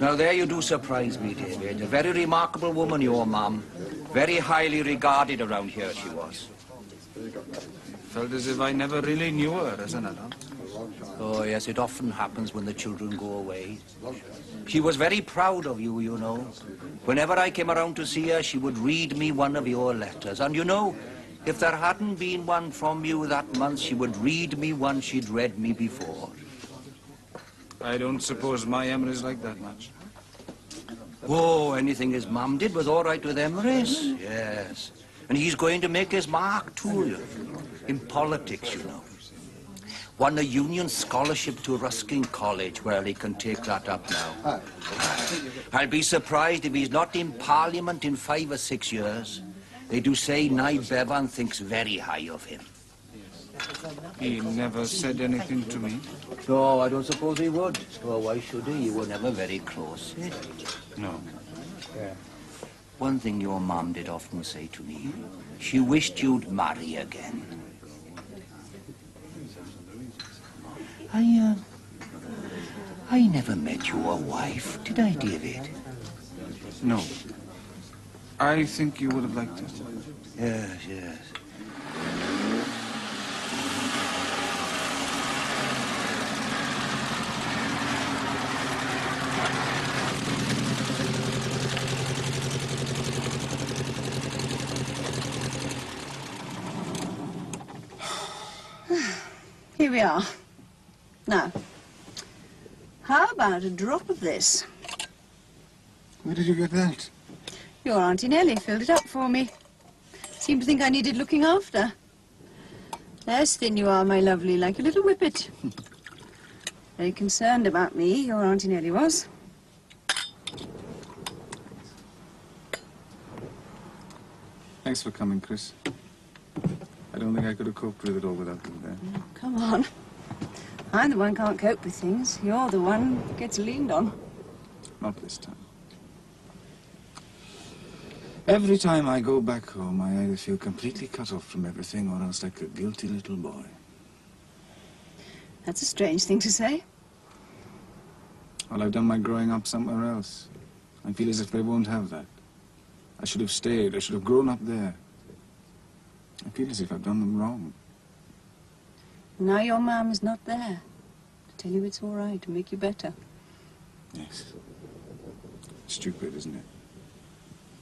Now, there you do surprise me, David. A very remarkable woman, your mum. Very highly regarded around here, she was. Felt as if I never really knew her as an adult. Oh, yes, it often happens when the children go away. She was very proud of you, you know. Whenever I came around to see her, she would read me one of your letters. And, you know, if there hadn't been one from you that month, she would read me one she'd read me before. I don't suppose my Emery's like that much. Oh, anything his mum did was all right with Emery's. Yes. And he's going to make his mark, too, in politics, you know. Won a Union scholarship to Ruskin College. Well, he can take that up now. I'll be surprised if he's not in Parliament in 5 or 6 years. They do say Nye Bevan thinks very high of him. He never said anything to me. No, I don't suppose he would. Well, why should he? You were never very close. Eh? No. Yeah. One thing your mum did often say to me, she wished you'd marry again. I never met your wife, did I, David? No. I think you would have liked it. Yes, yes. Here we are. Now, how about a drop of this? Where did you get that? Your Auntie Nellie filled it up for me. Seemed to think I needed looking after. There's thin you are, my lovely, like a little whippet. Very concerned about me, your Auntie Nellie was. Thanks for coming, Chris. I don't think I could have coped with it all without you there. Oh, come on. I'm the one who can't cope with things. You're the one who gets leaned on. Not this time. Every time I go back home, I either feel completely cut off from everything or else like a guilty little boy. That's a strange thing to say. Well, I've done my growing up somewhere else. I feel as if they won't have that. I should have stayed. I should have grown up there. I feel as if I've done them wrong. Now your mum is not there to tell you it's all right, to make you better. Yes. Stupid, isn't it?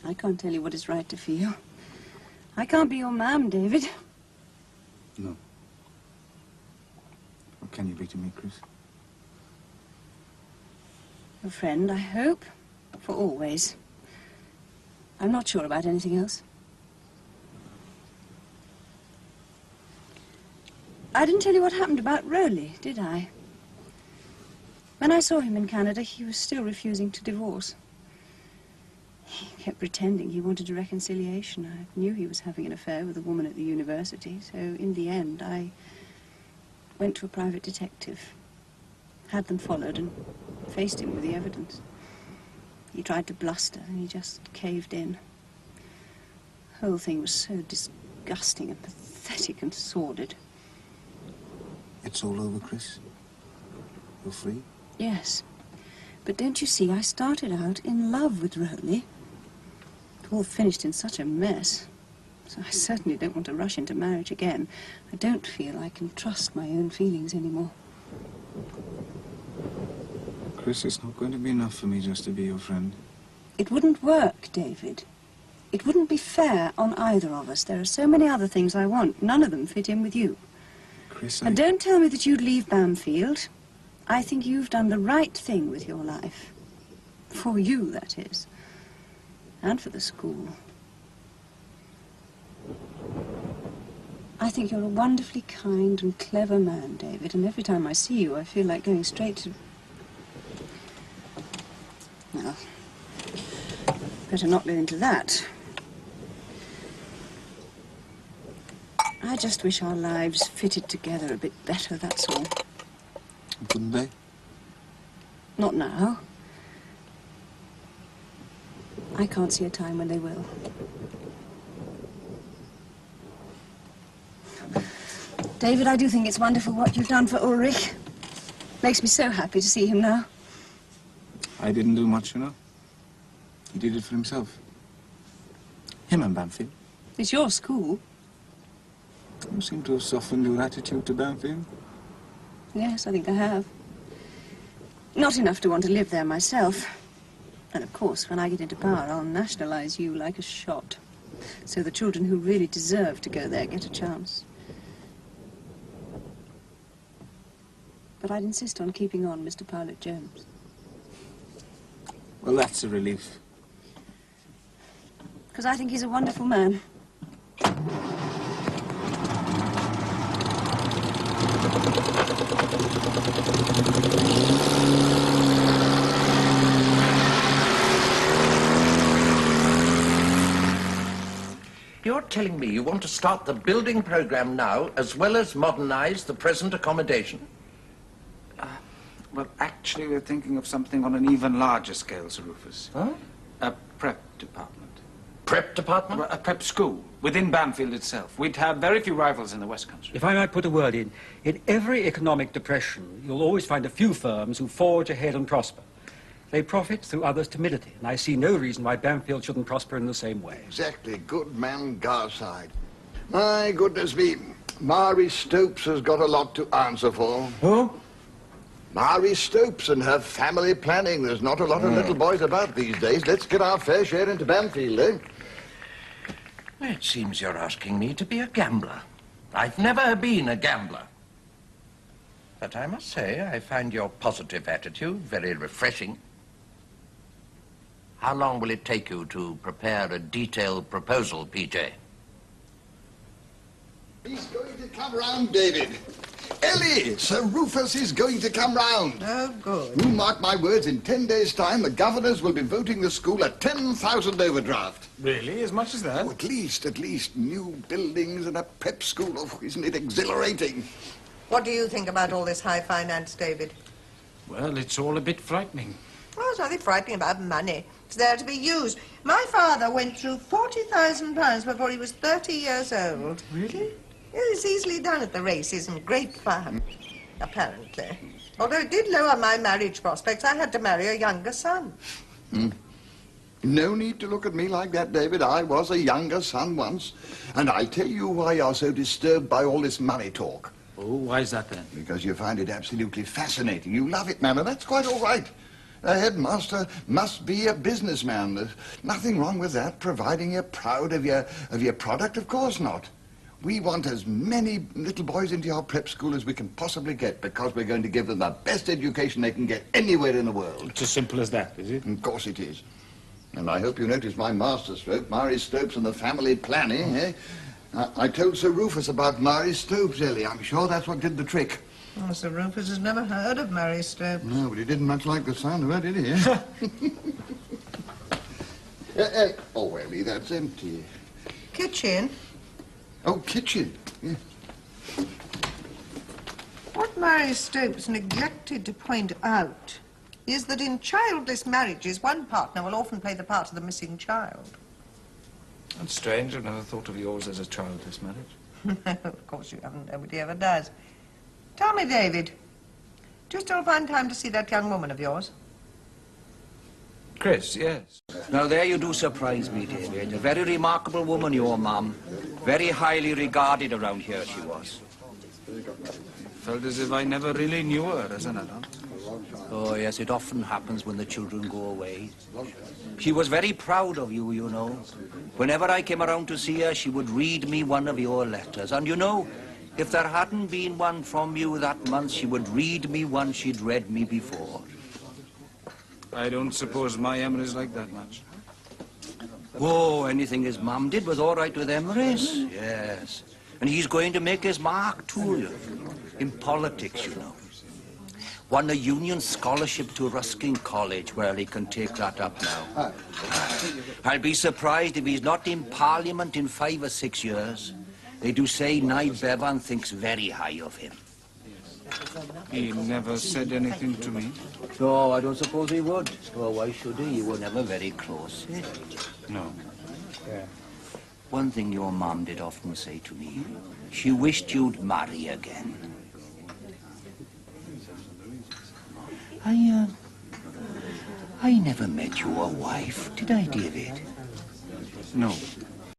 I can't tell you what is right to feel. I can't be your mum, David. No. What can you be to me, Chris? A friend, I hope. For always. I'm not sure about anything else. I didn't tell you what happened about Rowley, did I? When I saw him in Canada, he was still refusing to divorce. He kept pretending he wanted a reconciliation. I knew he was having an affair with a woman at the university, so in the end I went to a private detective, had them followed and faced him with the evidence. He tried to bluster and he just caved in. The whole thing was so disgusting and pathetic and sordid. It's all over, Chris? You're free? Yes. But don't you see, I started out in love with Rowley. It all finished in such a mess. So I certainly don't want to rush into marriage again. I don't feel I can trust my own feelings anymore. Chris, it's not going to be enough for me just to be your friend. It wouldn't work, David. It wouldn't be fair on either of us. There are so many other things I want. None of them fit in with you. Chris, And don't tell me that you'd leave Bamfylde. I think you've done the right thing with your life. For you, that is. And for the school. I think you're a wonderfully kind and clever man, David, and every time I see you, I feel like going straight to... Well, better not go into that. I just wish our lives fitted together a bit better, that's all. Couldn't they? Not now. I can't see a time when they will. David, I do think it's wonderful what you've done for Ulrich. Makes me so happy to see him now. I didn't do much, you know. He did it for himself. Him and Bamfylde. It's your school. You seem to have softened your attitude to Bamfylde. Yes, I think I have. Not enough to want to live there myself. And of course, when I get into power, I'll nationalize you like a shot. So the children who really deserve to go there get a chance. But I'd insist on keeping on Mr. Pilot Jones. Well, that's a relief. Because I think he's a wonderful man. You're telling me you want to start the building program now, as well as modernize the present accommodation? Well, actually, we're thinking of something on an even larger scale, Sir Rufus. Huh? A prep department. Prep department? A prep school within Bamfylde itself. We'd have very few rivals in the West Country. If I might put a word in every economic depression, you'll always find a few firms who forge ahead and prosper. They profit through others' timidity, and I see no reason why Bamfylde shouldn't prosper in the same way. Exactly. Good man, Garside. My goodness me, Mary Stopes has got a lot to answer for. Who? Mary Stopes and her family planning. There's not a lot of little boys about these days. Let's get our fair share into Bamfylde, eh? It seems you're asking me to be a gambler. I've never been a gambler. But I must say, I find your positive attitude very refreshing. How long will it take you to prepare a detailed proposal, PJ? He's going to come round, David. Ellie, Sir Rufus is going to come round. Oh, good. You mark my words, in 10 days' time, the governors will be voting the school at 10,000 overdraft. Really? As much as that? Oh, at least. New buildings and a prep school. Oh, isn't it exhilarating? What do you think about all this high finance, David? Well, it's all a bit frightening. Oh, there's nothing frightening about money. It's there to be used. My father went through £40,000 before he was 30 years old. Really? It was easily done at the races and great fun, apparently. Although it did lower my marriage prospects, I had to marry a younger son. No need to look at me like that, David. I was a younger son once. And I'll tell you why you're so disturbed by all this money talk. Oh, why is that then? Because you find it absolutely fascinating. You love it, man, and that's quite all right. A headmaster must be a businessman. There's nothing wrong with that, providing you're proud of your product. Of course not. We want as many little boys into our prep school as we can possibly get, because we're going to give them the best education they can get anywhere in the world. It's as simple as that, is it? Of course it is. And I hope you noticed my masterstroke, Mary Stopes and the family planning, eh? I told Sir Rufus about Mary Stopes, Ellie. I'm sure that's what did the trick. Oh, Sir Rufus has never heard of Mary Stopes. No, but he didn't much like the sound of her, did he, eh? Oh, Ellie, that's empty. Kitchen? Oh, kitchen. Yeah. What Mary Stopes neglected to point out is that in childless marriages, one partner will often play the part of the missing child. That's strange. I've never thought of yours as a childless marriage. No, of course you haven't. Nobody ever does. Tell me, David, do you still find time to see that young woman of yours? Chris, yes. Now, there you do surprise me, David. A very remarkable woman, your mum. Very highly regarded around here, she was. Felt as if I never really knew her as an adult. Oh, yes, it often happens when the children go away. She was very proud of you, you know. Whenever I came around to see her, she would read me one of your letters. And, you know, if there hadn't been one from you that month, she would read me one she'd read me before. I don't suppose my Emma is like that much. Oh, anything his mum did was all right with Emery's, yes. And he's going to make his mark, too, in politics, you know. Won a union scholarship to Ruskin College. Well, he can take that up now. I'll be surprised if he's not in Parliament in 5 or 6 years. They do say Nye Bevan thinks very high of him. He never said anything to me. No, I don't suppose he would. Well, why should he? You were never very close. Eh? No. Yeah. One thing your mum did often say to me, she wished you'd marry again. I never met your wife, did I, David? No.